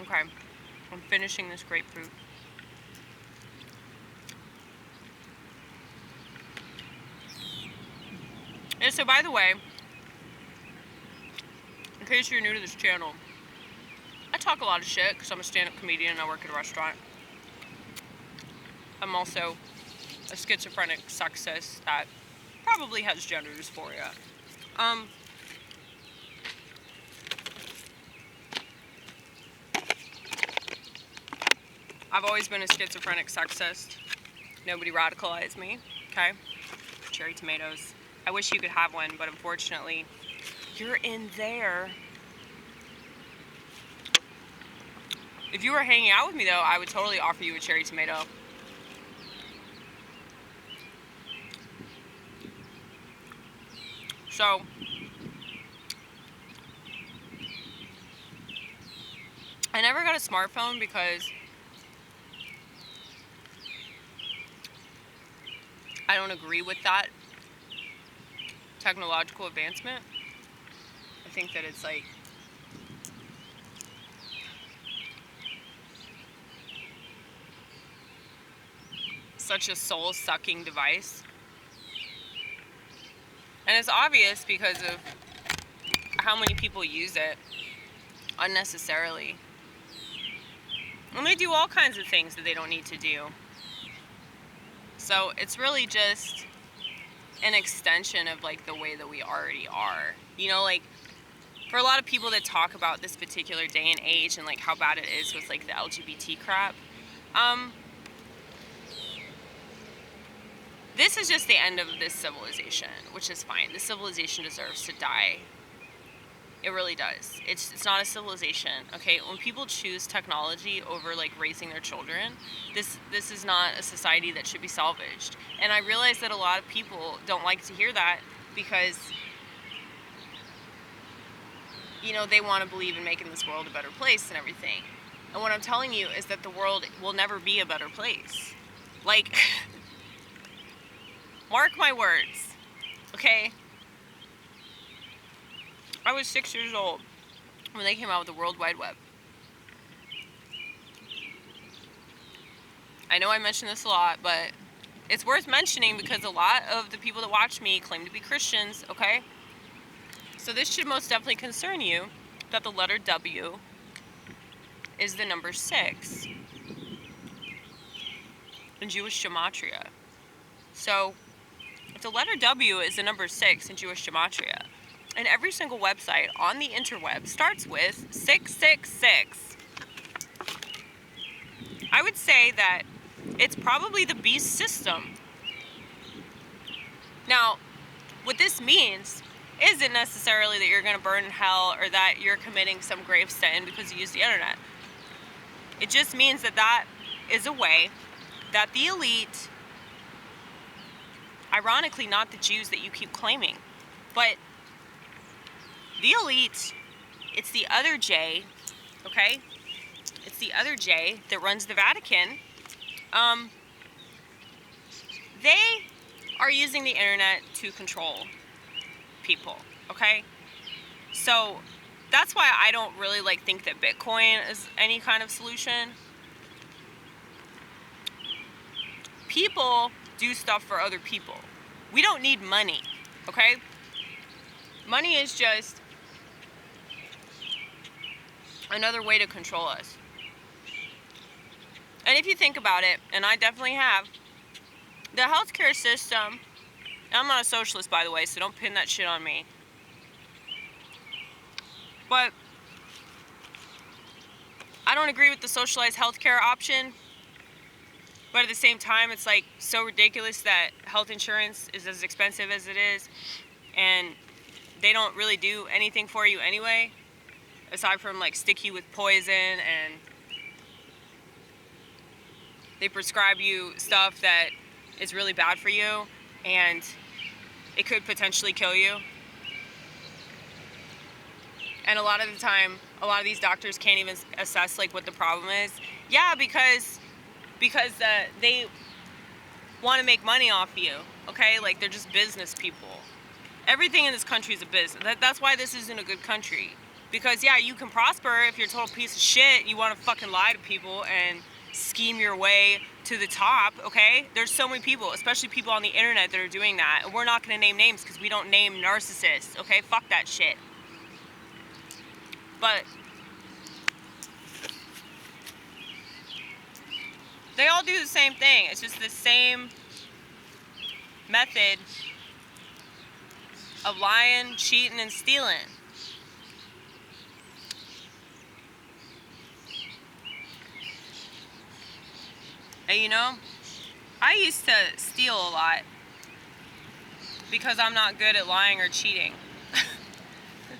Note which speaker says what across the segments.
Speaker 1: Okay, I'm finishing this grapefruit. And so, by the way, in case you're new to this channel, I talk a lot of shit because I'm a stand-up comedian and I work at a restaurant. I'm also a schizophrenic sexist that probably has gender dysphoria. I've always been a schizophrenic sexist. Nobody radicalized me, okay? Cherry tomatoes. I wish you could have one, but unfortunately, you're in there. If you were hanging out with me, though, I would totally offer you a cherry tomato. So, I never got a smartphone because I don't agree with that technological advancement. I think that it's like such a soul-sucking device. And it's obvious because of how many people use it unnecessarily. And they do all kinds of things that they don't need to do. So it's really just an extension of like the way that we already are. You know, like for a lot of people that talk about this particular day and age and like how bad it is with like the LGBT crap, this is just the end of this civilization, which is fine. This civilization deserves to die. It really does. It's not a civilization, okay? When people choose technology over like raising their children, this is not a society that should be salvaged. And I realize that a lot of people don't like to hear that because, you know, they want to believe in making this world a better place and everything. And what I'm telling you is that the world will never be a better place. Like, mark my words, okay? I was 6 years old when they came out with the World Wide Web. I know I mention this a lot, but it's worth mentioning because a lot of the people that watch me claim to be Christians, okay? So this should most definitely concern you that the letter W is the number 6 in Jewish gematria. So if the letter W is the number 6 in Jewish gematria, and every single website on the interweb starts with 666, I would say that it's probably the beast system. Now, what this means isn't necessarily that you're going to burn in hell or that you're committing some grave sin because you use the internet. It just means that that is a way that the elite, ironically not the Jews that you keep claiming, but the elite, it's the other J, okay? It's the other J that runs the Vatican. They are using the internet to control people, okay? So that's why I don't really like think that Bitcoin is any kind of solution. People do stuff for other people. We don't need money, okay? Money is just another way to control us. And if you think about it, and I definitely have, the healthcare system, I'm not a socialist, by the way, so don't pin that shit on me. But I don't agree with the socialized healthcare option. But at the same time, it's like so ridiculous that health insurance is as expensive as it is. And they don't really do anything for you anyway. Aside from like stick you with poison, and they prescribe you stuff that is really bad for you. And it could potentially kill you. And a lot of the time, a lot of these doctors can't even assess like what the problem is. Yeah, because they want to make money off you, okay? Like they're just business people. Everything in this country is a business. That's why this isn't a good country. Because, yeah, you can prosper if you're a total piece of shit. You want to fucking lie to people and scheme your way to the top, okay? There's so many people, especially people on the internet, that are doing that. And we're not going to name names because we don't name narcissists, okay? Fuck that shit. But they all do the same thing. It's just the same method of lying, cheating, and stealing. And you know, I used to steal a lot because I'm not good at lying or cheating.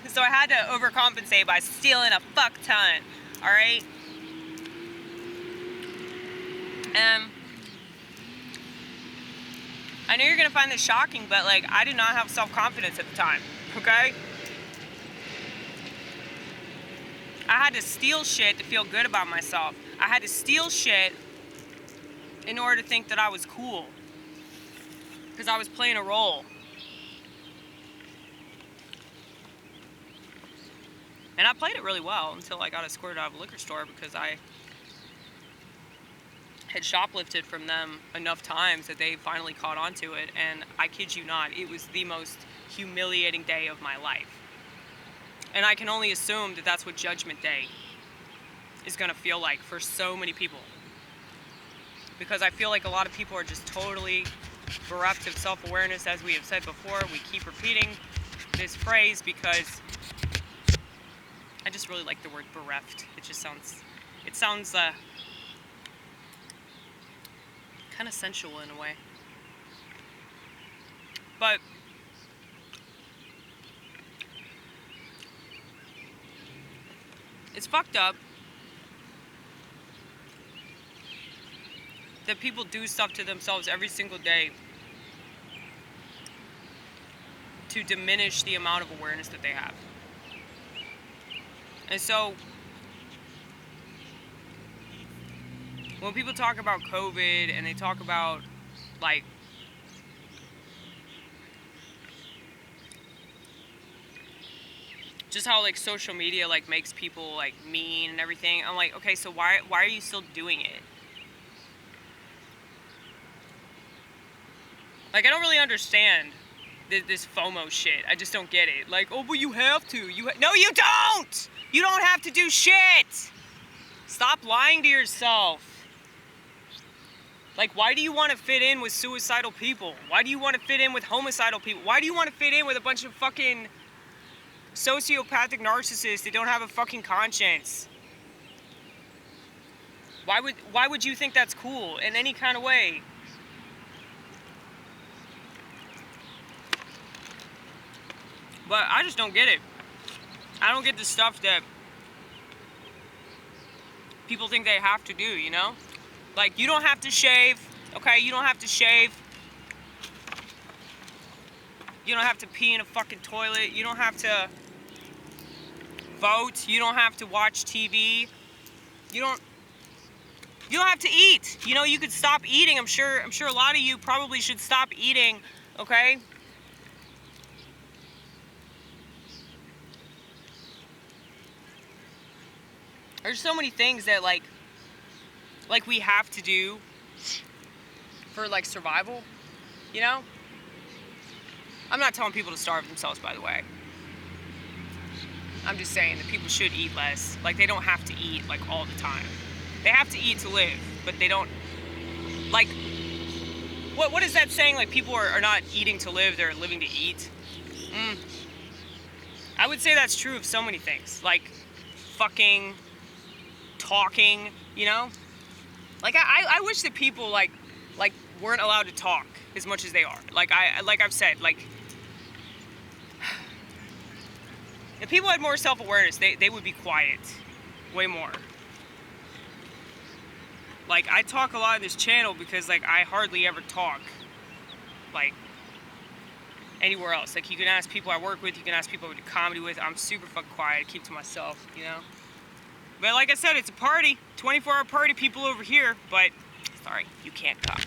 Speaker 1: So I had to overcompensate by stealing a fuck ton, alright? I know you're gonna find this shocking, but like, I did not have self-confidence at the time, okay? I had to steal shit to feel good about myself. I had to steal shit in order to think that I was cool. Because I was playing a role. And I played it really well until I got escorted out of a liquor store because I had shoplifted from them enough times that they finally caught on to it. And I kid you not, it was the most humiliating day of my life. And I can only assume that that's what Judgment Day is going to feel like for so many people. Because I feel like a lot of people are just totally bereft of self-awareness, as we have said before. We keep repeating this phrase because I just really like the word bereft. It just sounds, kind of sensual in a way. But it's fucked up that people do stuff to themselves every single day to diminish the amount of awareness that they have. And so, when people talk about COVID and they talk about, like, just how, like, social media, like, makes people, like, mean and everything, I'm like, okay, so why are you still doing it? Like, I don't really understand this FOMO shit. I just don't get it. Like, oh, but you have to. No, you don't! You don't have to do shit! Stop lying to yourself. Like, why do you want to fit in with suicidal people? Why do you want to fit in with homicidal people? Why do you want to fit in with a bunch of fucking sociopathic narcissists that don't have a fucking conscience? Why would you think that's cool in any kind of way? But I just don't get it. I don't get the stuff that people think they have to do, you know? Like, you don't have to shave, okay? You don't have to shave. You don't have to pee in a fucking toilet. You don't have to vote. You don't have to watch TV. You don't have to eat. You know, you could stop eating. I'm sure a lot of you probably should stop eating, okay? There's so many things that, like we have to do for, like, survival, you know? I'm not telling people to starve themselves, by the way. I'm just saying that people should eat less. Like, they don't have to eat, like, all the time. They have to eat to live, but they don't, like, what is that saying? Like, people are not eating to live, they're living to eat? I would say that's true of so many things. Like, fucking, talking, you know? Like, I wish that people, like weren't allowed to talk as much as they are. Like I've said, like, if people had more self-awareness, they would be quiet. Way more. Like, I talk a lot on this channel because, like, I hardly ever talk, like, anywhere else. Like, you can ask people I work with, you can ask people I do comedy with. I'm super fucking quiet, I keep to myself, you know? But like I said, it's a party, 24-hour party, people over here, but sorry, you can't come.